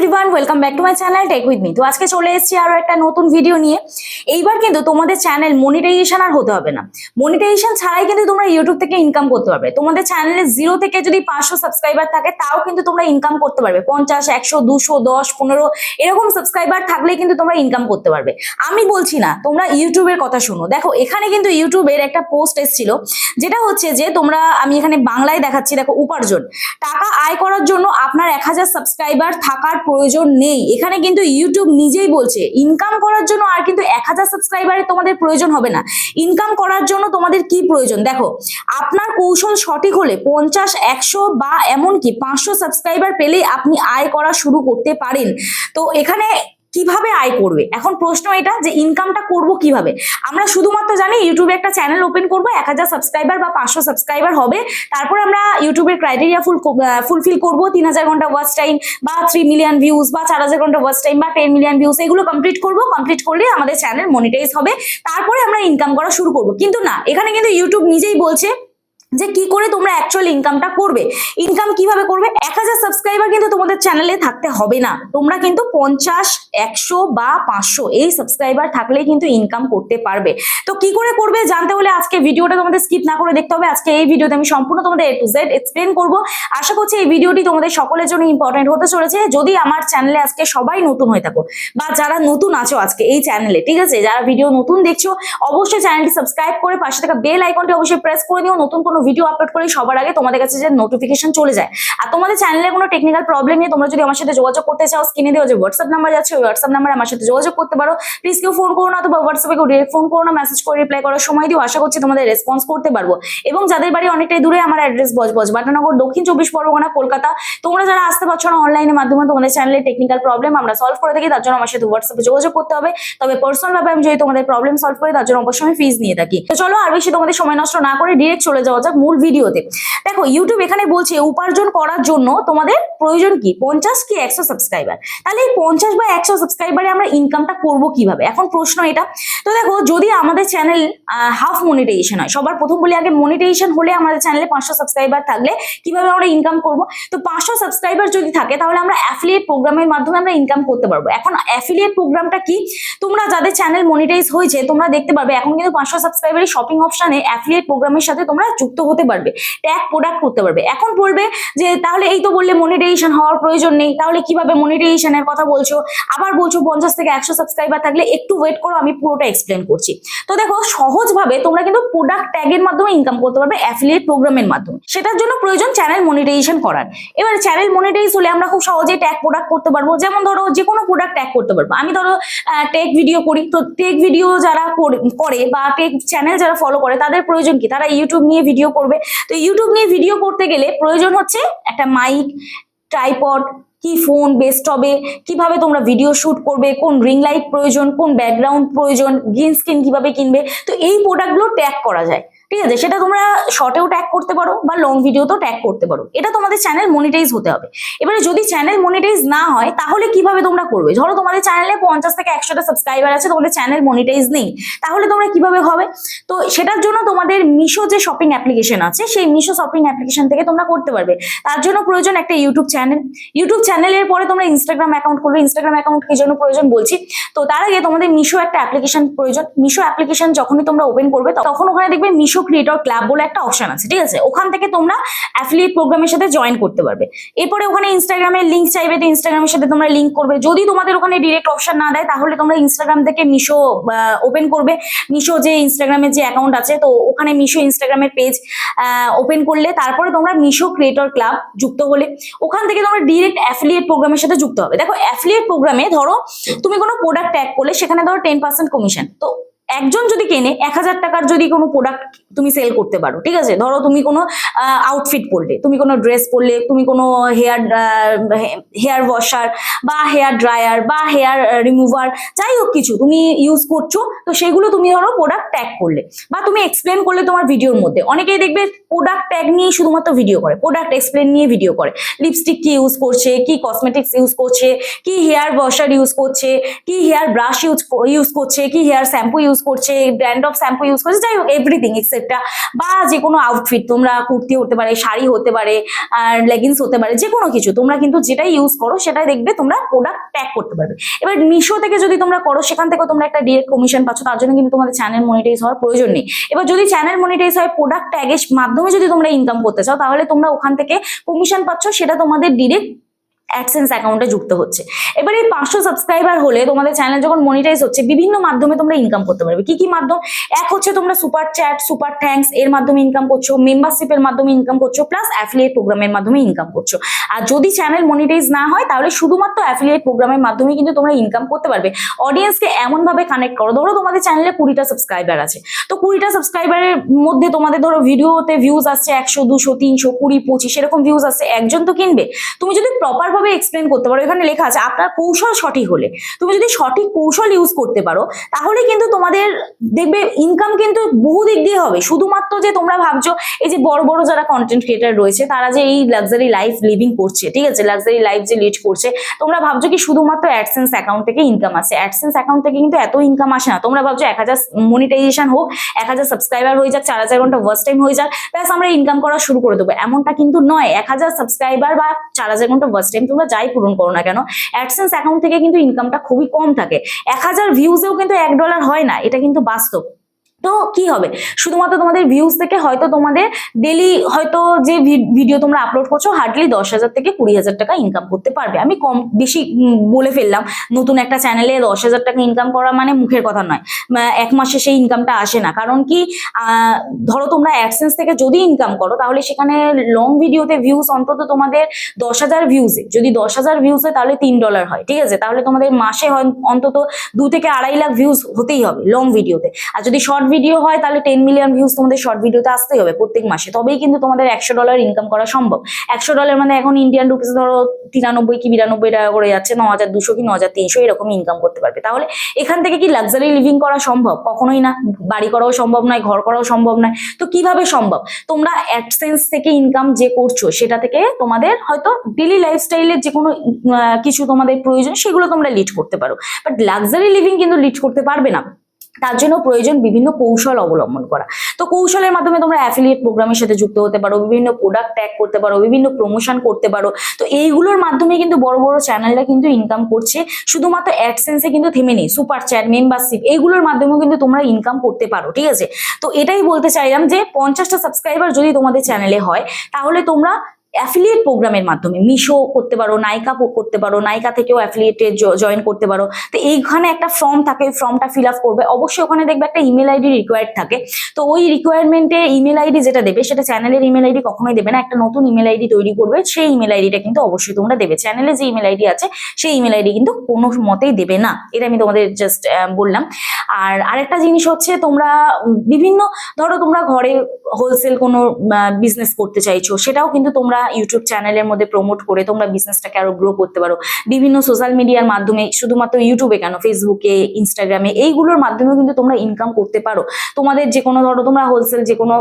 Everyone, welcome back to my channel tech with me. তো আজকে চলে এসেছি আরো একটা নতুন ভিডিও নিয়ে। এইবার কিন্তু তোমাদের চ্যানেল মনিটাইজেশন আর হতে হবে না। মনিটাইজেশন ছাড়াই কিন্তু তোমরা ইউটিউব থেকে ইনকাম করতে পারবে। তোমাদের চ্যানেলে 0 থেকে যদি 500 সাবস্ক্রাইবার থাকে তাও কিন্তু তোমরা ইনকাম করতে পারবে। 50, 100, 200, 10, 15 এরকম সাবস্ক্রাইবার থাকলেই কিন্তু তোমরা ইনকাম করতে পারবে। আমি বলছি না, তোমরা ইউটিউবের কথা শোনো। দেখো এখানে কিন্তু ইউটিউবের একটা পোস্ট এসেছিল, যেটা হচ্ছে যে আমি এখানে বাংলায় দেখাচ্ছি। দেখো, উপার্জন টাকা আয় করার জন্য আপনার 1000 সাবস্ক্রাইবার থাকার প্রয়োজন নেই। এখানে কিন্তু ইউটিউব নিজেই বলছে ইনকাম করার জন্য আর কিন্তু 1000 সাবস্ক্রাইবারের তোমাদের প্রয়োজন হবে না। ইনকাম করার জন্য তোমাদের কি প্রয়োজন? দেখো, আপনার কৌশল সঠিক হলে 50, 100 বা এমনকি 500 সাবস্ক্রাইবার পেলেই আপনি আয় করা শুরু করতে পারেন। তো এখানে কিভাবে আয় করবে? এখন প্রশ্ন এটা যে ইনকামটা করব কিভাবে। আমরা শুধুমাত্র জানি ইউটিউবে একটা চ্যানেল ওপেন করব, 1000 সাবস্ক্রাইবার বা 500 সাবস্ক্রাইবার হবে, তারপর আমরা ইউটিউবের ক্রাইটেরিয়া ফুলফিল করব, 3000 ঘন্টা ওয়াচ টাইম বা 3 মিলিয়ন ভিউজ বা 4000 ঘন্টা ওয়াচ টাইম বা 10 মিলিয়ন ভিউজ, এগুলো কমপ্লিট করব। কমপ্লিট করলে আমাদের চ্যানেল মনিটাইজ হবে, তারপরে আমরা ইনকাম করা শুরু করব। কিন্তু না, এখানে কিন্তু ইউটিউব নিজেই বলছে যে কি করে তোমরা অ্যাকচুয়াল ইনকামটা করবে। ইনকাম কিভাবে করবে? 1000 সাবস্ক্রাইবার কিন্তু তোমাদের চ্যানেলে থাকতে হবে না। তোমরা কিন্তু 50, 100 বা 500 এই সাবস্ক্রাইবার থাকলেই কিন্তু ইনকাম করতে পারবে। তো কি করে করবে জানতে হলে আজকে ভিডিওটা তোমাদের স্কিপ না করে দেখতে হবে। আজকে এই ভিডিওতে আমি সম্পূর্ণ তোমাদের A to Z এক্সপ্লেন করব। আশা করছি এই ভিডিওটি তোমাদের সকলের জন্য ইম্পর্টেন্ট হতে চলেছে। যদি আমার চ্যানেলে আজকে সবাই নতুন হয়ে থাকো বা যারা নতুন আছো আজকে এই চ্যানেলে, ঠিক আছে, যারা ভিডিও নতুন দেখছো অবশ্যই চ্যানেলটি সাবস্ক্রাইব করে পাশে থাকা বেল আইকনটি অবশ্যই প্রেস করে দিও। নতুন কোনো ভিডিও আপলোড করি সবার আগে তোমাদের কাছে যে নোটিফিকেশন চলে যায়। আর তোমাদের চ্যানেলে কোনো টেকনিক্যাল প্রবলেম নিয়ে তোমরা যদি আমার সাথে যোগাযোগ করতে চাও, স্ক্রিনে দেওয়া যে হোয়াটসঅ্যাপ নাম্বার যাচ্ছে ওই হোয়াটসঅ্যাপ নাম্বারে আমার সাথে যোগাযোগ করতে পারো। প্লিজ কেউ ফোন করো না, অথবা হোয়াটসঅ্যাপে কেউ ডিরেক্ট ফোন করো না, মেসেজ করে রিপ্লাই করার সময় দিও। আশা করছি তোমাদের রেসপন্স করতে পারবো। এবং যাদের বাড়ি অনেকটাই দূরে, আমার অ্যাড্রেস বজবজ বাটানগর, দক্ষিণ 24 পরগনা, কলকাতা। তোমরা যারা আসতে পারছো না অনলাইনের মাধ্যমে, তোমাদের চ্যানেলের টেকনিক্যাল প্রবলেম আমরা সলভ করে থাকি, তার জন্য আমার সাথে হোয়াটসঅ্যাপে যোগাযোগ করতে হবে। তবে পার্সোনাল ভাবে আমি যদি তোমাদের প্রবলেম সলভ করি তার জন্য অবশ্যই আমি ফিজ নিয়ে থাকি। তো চলো আর বেশি তোমাদের সময় নষ্ট না করে ডিরেক্ট চলে যাওয়া যাক মূল ভিডিওতে। দেখো, ইউটিউব এখানে বলছে উপার্জন করার জন্য তোমাদের প্রয়োজন কি 50 কি 100 সাবস্ক্রাইবার। তাহলে এই 50 বা 100 সাবস্ক্রাইবারে আমরা ইনকামটা করব কিভাবে? এখন প্রশ্ন এটা। তো দেখো, যদি আমাদের চ্যানেল হাফ মনিটাইজেশন হয়, সবার প্রথম বলি আগে মনিটাইজেশন হলে আমাদের চ্যানেলে 500 সাবস্ক্রাইবার থাকলে কিভাবে আমরা ইনকাম করব। তো 500 সাবস্ক্রাইবার যদি থাকে তাহলে আমরা অ্যাফিলিয়েট প্রোগ্রামের মাধ্যমে আমরা ইনকাম করতে পারবো। এখন অ্যাফিলিয়েট প্রোগ্রামটা কি? তোমরা যাদের চ্যানেল মনিটাইজ হয়েছে তোমরা দেখতে পারবে এখন কিন্তু 500 সাবস্ক্রাইবারের শপিং অপশনে অ্যাফিলিয়েট প্রোগ্রামের সাথে তোমরা যুক্ত হতে পারবে, ট্যাগ প্রোডাক্ট করতে পারবে। এখন বলবে যে তাহলে এই তো বললে মনিটাইজেশন হওয়ার প্রয়োজন নেই, তাহলে কিভাবে মনিটাইজেশনের কথা বলছো? আবার বলছো 50 থেকে 100 সাবস্ক্রাইবার থাকলে। একটু ওয়েট করো, আমি পুরোটা এক্সপ্লেন করছি। তো দেখো, সহজভাবে তোমরা কিন্তু প্রোডাক্ট ট্যাগের মাধ্যমে ইনকাম করতে পারবে অ্যাফিলিয়েট প্রোগ্রামের মাধ্যমে। সেটার জন্য প্রয়োজন চ্যানেল মনিটাইজেশন করার। এবার চ্যানেল মনিটাইজ হলে আমরা খুব সহজেই ট্যাগ প্রোডাক্ট করতে পারবো। যেমন ধরো যে কোনো প্রোডাক্ট ট্যাগ করতে পারবো। আমি ধরো টেক ভিডিও করি, তো টেক ভিডিও যারা করে বা টেক চ্যানেল যারা ফলো করে তাদের প্রয়োজন কি? তারা ইউটিউব নিয়ে ভিডিও করবে। তো ইউটিউব নিয়ে ভিডিও করতে গেলে প্রয়োজন হচ্ছে একটা মাইক, ট্রাইপড, কি ফোন বেস্ট হবে, কিভাবে তোমরা ভিডিও শুট করবে, কোন রিং লাইট প্রয়োজন, কোন ব্যাকগ্রাউন্ড প্রয়োজন, গ্রিন স্ক্রিন কিভাবে কিনবে। তো এই প্রোডাক্টগুলো ট্যাগ করা যায়, ঠিক আছে। সেটা তোমরা শর্টেও ট্যাগ করতে পারো বা লং ভিডিওতেও ট্যাগ করতে পারো। এটা তোমাদের চ্যানেল মনিটাইজ হতে হবে। এবারে যদি চ্যানেল মনিটাইজ না হয় তাহলে কিভাবে তোমরা করবে? ধরো তোমাদের চ্যানেলে 50 থেকে 100টা সাবস্ক্রাইবার আছে, তোমাদের চ্যানেল মনিটাইজ নেই, তাহলে তোমরা কিভাবে হবে? তো সেটার জন্য তোমাদের মিশো যে শপিং অ্যাপ্লিকেশন আছে সেই মিশো শপিং অ্যাপ্লিকেশন থেকে তোমরা করতে পারবে। তার জন্য প্রয়োজন একটা ইউটিউব চ্যানেল। ইউটিউব চ্যানেলের পরে তোমরা ইনস্টাগ্রাম অ্যাকাউন্ট করবে। ইনস্টাগ্রাম অ্যাকাউন্ট কি জন্য প্রয়োজন বলছি। তো তার আগে তোমাদের মিশো একটা অ্যাপ্লিকেশন প্রয়োজন। মিশো অ্যাপ্লিকেশন যখনই তোমরা ওপেন করবে তখন ওখানে দেখবে মিশো ক্রিয়েটর ক্লাব বলে একটা অপশন আছে, ঠিক আছে। ওখান থেকে তোমরা অ্যাফিলিয়েট প্রোগ্রামের সাথে জয়েন করতে পারবে। এরপরে ওখানে ইনস্টাগ্রামের লিঙ্ক চাইবে, তো ইনস্টাগ্রামের সাথে তোমরা লিঙ্ক করবে। যদি তোমাদের ওখানে ডিরেক্ট অপশন না দেয় তাহলে তোমরা ইনস্টাগ্রাম থেকে মিশো ওপেন করবে। মিশো যে ইনস্টাগ্রামের যে অ্যাকাউন্ট আছে, তো ওখানে মিশো ইনস্টাগ্রামের পেজ ওপেন করলে তারপরে তোমরা মিশো ক্রিয়েটর ক্লাব যুক্ত হলে ওখান থেকে তোমরা ডিরেক্ট অ্যাফিলিয়েট প্রোগ্রামের সাথে যুক্ত হবে। দেখো, অ্যাফিলিয়েট প্রোগ্রামে ধরো তুমি কোনো প্রোডাক্ট ট্যাগ করলে সেখানে ধরো 10% কমিশন। তো একজন যদি কেনে 1000 টাকার যদি কোনো প্রোডাক্ট তুমি সেল করতে পারো, ঠিক আছে। ধরো তুমি কোনো আউটফিট পরলে, তুমি কোনো ড্রেস পরলে, তুমি কোনো হেয়ার ওয়াশার বা হেয়ার ড্রায়ার বা হেয়ার রিমুভার, যাই হোক কিছু তুমি ইউজ করছো, তো সেগুলো তুমি ধরো প্রোডাক্ট ট্যাগ করলে বা তুমি এক্সপ্লেন করলে তোমার ভিডিওর মধ্যে। অনেকেই দেখবে প্রোডাক্ট ট্যাগ নিয়ে শুধুমাত্র ভিডিও করে, প্রোডাক্ট এক্সপ্লেন নিয়ে ভিডিও করে। লিপস্টিক কি ইউজ করছে, কি কসমেটিক্স ইউজ করছে, কি হেয়ার ওয়াশার ইউজ করছে, কি হেয়ার ব্রাশ ইউজ করছে, কি হেয়ার শ্যাম্পু ইউজ ইউজ করছে, ব্র্যান্ড অফ শ্যাম্পু ইউজ করছে, যাই হোক এভরিথিং এক্সেট্রা, বা যে কোনো আউটফিট, তোমরা কুর্তি হতে পারে, শাড়ি হতে পারে, আর লেগিংস হতে পারে, যে কোনো কিছু তোমরা কিন্তু যেটাই ইউজ করো সেটাই দেখবে তোমরা প্রোডাক্ট ট্যাগ করতে পারবে। এবার মিশো থেকে যদি তোমরা করো সেখান থেকে তোমরা একটা ডিরেক্ট কমিশন পাচ্ছ, তার জন্য কিন্তু তোমাদের চ্যানেল মনিটাইজ হওয়ার প্রয়োজন নেই। এবার যদি চ্যানেল মনিটাইজ হয় প্রোডাক্ট ট্যাগের মাধ্যমে যদি তোমরা ইনকাম করতে চাও, তাহলে তোমরা ওখান থেকে কমিশন পাচ্ছ, সেটা তোমাদের ডিরেক্ট অ্যাডসেন্স অ্যাকাউন্টে যুক্ত হচ্ছে। এবার এই 500 সাবস্ক্রাইবার হলে তোমাদের চ্যানেল যখন মনিটাইজ হচ্ছে, বিভিন্ন মাধ্যমে তোমরা ইনকাম করতে পারবে। কি কি মাধ্যম? এক হচ্ছে তোমরা সুপার চ্যাট, সুপার থ্যাঙ্কস এর মাধ্যমে ইনকাম করছো, মেম্বারশিপের মাধ্যমে ইনকাম করছো, প্লাস অ্যাফিলিয়েট প্রোগ্রামের মাধ্যমে ইনকাম করছো। আর যদি চ্যানেল মনিটাইজ না হয় তাহলে শুধুমাত্র অ্যাফিলিয়েট প্রোগ্রামের মাধ্যমে কিন্তু তোমরা ইনকাম করতে পারবে। অডিয়েন্সকে এমন ভাবে কানেক্ট করো, ধরো তোমাদের চ্যানেলে 20টা সাবস্ক্রাইবার আছে, তো 20টা সাবস্ক্রাইবারের মধ্যে তোমাদের ধরো ভিডিওতে ভিউজ আসছে 100, 200, 300, 20, 25 এরকম ভিউজ আসছে, একজন তো কিনবে। তুমি যদি প্রপার ভাবে এক্সপ্লেন করতে পারো, এখানে লেখা আছে আপনার কৌশল সঠিক হলে, তুমি যদি সঠিক কৌশল ইউজ করতে পারো, তাহলে কিন্তু তোমাদের দেখবে ইনকাম কিন্তু বহু দিক দিয়ে হবে। শুধুমাত্র যে তোমরা ভাবছো এই যে বড় বড় যারা কন্টেন্ট ক্রিয়েটার রয়েছে তারা যে এই লাক্সারি লাইফ লিভিং করছে, ঠিক আছে, লাক্সারি লাইফ যে লিড করছে, তোমরা ভাবছো কি শুধুমাত্র অ্যাডসেন্স অ্যাকাউন্ট থেকে ইনকাম আসে। অ্যাডসেন্স অ্যাকাউন্ট থেকে কিন্তু এত ইনকাম আসে না। তোমরা ভাবছো 1000 মনিটাইজেশন হোক, 1000 সাবস্ক্রাইবার হয়ে যাক, 4000 ঘন্টা ওয়াচ টাইম হয়ে যাক, ব্যাস আমরা ইনকাম করা শুরু করে দেবো, এমনটা কিন্তু নয়। 1000 সাবস্ক্রাইবার বা 4000 ঘন্টা ওয়াচ টাইম তোমরা যাই পূরণ করো না কেন, অ্যাডসেন্স অ্যাকাউন্ট থেকে কিন্তু ইনকামটা খুবই কম থাকে। 1000 ভিউজেও কিন্তু $1 হয় না, এটা কিন্তু বাস্তব। তো কি হবে, শুধুমাত্র তোমাদের ভিউজ থেকে হয়তো তোমাদের ডেলি হয়তো যে ভিডিও তোমরা আপলোড করছো হার্ডলি 10,000 থেকে 20,000 টাকা ইনকাম করতে পারবে। আমি কম বেশি বলে ফেললাম, নতুন একটা চ্যানেলে 10,000 টাকা ইনকাম করা মানে মুখের কথা নয়। এক মাসে সেই ইনকামটা আসে না, কারণ কি ধরো তোমরা অ্যাডসেন্স থেকে যদি ইনকাম করো, তাহলে সেখানে লং ভিডিওতে ভিউজ অন্তত তোমাদের 10,000 ভিউজে, যদি 10,000 ভিউজ হয় তাহলে $3 হয়, ঠিক আছে, তাহলে তোমাদের মাসে হয় অন্তত 2 থেকে 2.5 লাখ ভিউজ হতেই হবে লং ভিডিওতে। আর যদি শর্ট ভিডিও হয় তাহলে 10 মিলিয়ন ভিউজ তোমাদের শর্ট ভিডিওতে আসতেই হবে প্রত্যেক মাসে, তবেই কিন্তু তোমাদের $100 ইনকাম করা সম্ভব। $100 মানে এখন ইন্ডিয়ান রুপিস ধরো 93 কি 92 টাকা করে যাচ্ছে, 9,200 কি 9,300 এরকম ইনকাম করতে পারবে। তাহলে এখান থেকে কি লাক্সারি লিভিং করা সম্ভব? কখনোই না। বাড়ি করাও সম্ভব নয়, ঘর করাও সম্ভব নয়। তো কিভাবে সম্ভব? তোমরা অ্যাডসেন্স থেকে ইনকাম যে করছো সেটা থেকে তোমাদের হয়তো ডেইলি লাইফস্টাইলের যে কোনো কিছু তোমাদের প্রয়োজন সেগুলো তোমরা লিড করতে পারো, বাট লাক্সারি লিভিং কিন্তু লিড করতে পারবে না। তার জন্য প্রয়োজন বিভিন্ন কৌশল অবলম্বন করা। তো কৌশলের মাধ্যমে তোমরা অ্যাফিলিয়েট প্রোগ্রামের সাথে যুক্ত হতে পারো, বিভিন্ন প্রোডাক্ট ট্যাগ করতে পারো, বিভিন্ন প্রমোশন করতে পারো। তো এইগুলোর মাধ্যমে কিন্তু বড় বড় চ্যানেলরা কিন্তু ইনকাম করছে। শুধুমাত্র অ্যাডসেন্সে কিন্তু থেমে নেই, সুপার চ্যাট, মেম্বারশিপ এইগুলোর মাধ্যমেও কিন্তু তোমরা ইনকাম করতে পারো, ঠিক আছে। তো এটাই বলতে চাইলাম যে 50টা সাবস্ক্রাইবার যদি তোমাদের চ্যানেলে হয়, তাহলে তোমরা অ্যাফিলিয়েট প্রোগ্রামের মাধ্যমে মিশো করতে পারো, নাইকা করতে পারো, নাইকা থেকেও অ্যাফিলিয়েটে জয়েন করতে পারো। তো এইখানে একটা ফর্ম থাকে, ফর্মটা ফিল আপ করবে, অবশ্যই ওখানে দেখবে একটা ইমেল আইডি রিকোয়ার্ড থাকে। তো ওই রিকোয়ারমেন্টে ইমেল আইডি যেটা দেবে সেটা চ্যানেলের ইমেল আইডি কখনোই দেবে না, একটা নতুন ইমেল আইডি তৈরি করবে, সেই ইমেল আইডিটা কিন্তু অবশ্যই তোমরা দেবে। চ্যানেলে যে ইমেল আইডি আছে সেই ইমেল আইডি কিন্তু কোনো মতেই দেবে না, এটা আমি তোমাদের জাস্ট বললাম। আর আরেকটা জিনিস হচ্ছে, তোমরা বিভিন্ন ধরো তোমরা ঘরে হোলসেল কোনো বিজনেস করতে চাইছো, সেটাও কিন্তু তোমরা ইউটিউব চ্যানেলের মধ্যে প্রমোট করে তোমরা বিজনেসটাকে আরো গ্রো করতে পারো। বিভিন্ন সোশ্যাল মিডিয়ার মাধ্যমে, শুধুমাত্র ইউটিউবে কেন, ফেসবুকে, ইনস্টাগ্রামে, এইগুলোর মাধ্যমেও কিন্তু তোমরা ইনকাম করতে পারো। তোমাদের যে কোনো ধরো তোমরা হোলসেল যে কোনো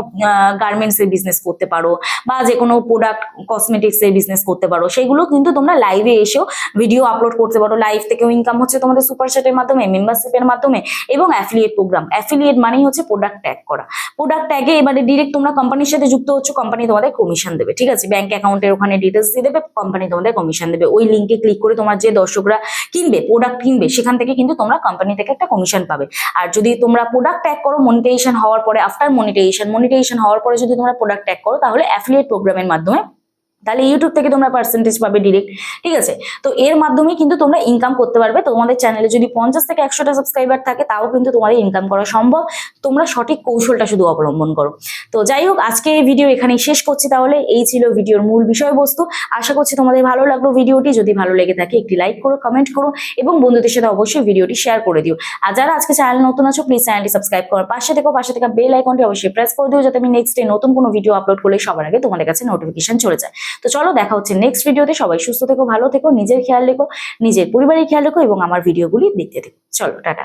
গার্মেন্টস এর বিজনেস করতে পারো, বা যে কোনো প্রোডাক্ট কসমেটিক্স এর বিজনেস করতে পারো, সেগুলো কিন্তু তোমরা লাইভে এসেও ভিডিও আপলোড করতে পারো। লাইভ থেকেও ইনকাম হচ্ছে তোমাদের সুপার চ্যাটের মাধ্যমে, মেম্বারশিপের মাধ্যমে, এবং অ্যাফিলিয়েট প্রোগ্রাম। অ্যাফিলিয়েট মানেই হচ্ছে প্রোডাক্ট ট্যাগ করা। প্রোডাক্ট ট্যাগে এবারে ডিরেক্ট তোমরা কোম্পানির সাথে যুক্ত হচ্ছে, কোম্পানি তোমাদের কমিশন দেবে, ঠিক আছে, ব্যাংক অ্যাকাউন্টের ওখানে ডিটেলস দিয়ে দেবে, কোম্পানি তোমাদের কমিশন দেবে। ওই লিঙ্কে ক্লিক করে তোমার যে দর্শকরা কিনবে, প্রোডাক্ট কিনবে, সেখান থেকে কিন্তু তোমরা কোম্পানি থেকে একটা কমিশন পাবে। আর যদি তোমরা প্রোডাক্ট ট্যাগ করো মনিটাইজেশন হওয়ার পরে, আফটার মনিটাইজেশন হওয়ার পরে যদি তোমরা প্রোডাক্ট ট্যাগ করো, তাহলে অ্যাফিলিয়েট প্রোগ্রামের মাধ্যমে, তাহলে ইউটিউব থেকে তোমরা পার্সেন্টেজ পাবে ডিরেক্ট, ঠিক আছে। তো এর মাধ্যমে কিন্তু তোমরা ইনকাম করতে পারবে। তোমাদের চ্যানেলে যদি 50 থেকে 100টা সাবস্ক্রাইবার থাকে, তাও কিন্তু তোমাদের ইনকাম করা সম্ভব, তোমরা সঠিক কৌশলটা শুধু অবলম্বন করো। তো যাই হোক, আজকে এই ভিডিও এখানেই শেষ করছি। তাহলে এই ছিল ভিডিওর মূল বিষয়বস্তু। আশা করছি তোমাদের ভালো লাগলো ভিডিওটি। যদি ভালো লেগে থাকে একটি লাইক করো, কমেন্ট করো, এবং বন্ধুদের সাথে অবশ্যই ভিডিওটি শেয়ার করে দিও। আর যারা আজকে চ্যানেল নতুন আছো, প্লিজ চ্যানেলটি সাবস্ক্রাইব করো, পাশে থেকে বেল আইকনটি অবশ্যই প্রেস করে দিও, যাতে আমি নেক্সট ডে নতুন কোনো ভিডিও আপলোড করলে সবার আগে তোমাদের কাছে নোটিফিকেশন চলে যায়। তো চলো, দেখা হচ্ছে নেক্সট ভিডিওতে। সবাই সুস্থ থেকো, ভালো থেকো, নিজের খেয়াল রেখো, নিজের পরিবারের খেয়াল রেখো, এবং আমার ভিডিওগুলি দেখতে থেকো। চলো, টাটা।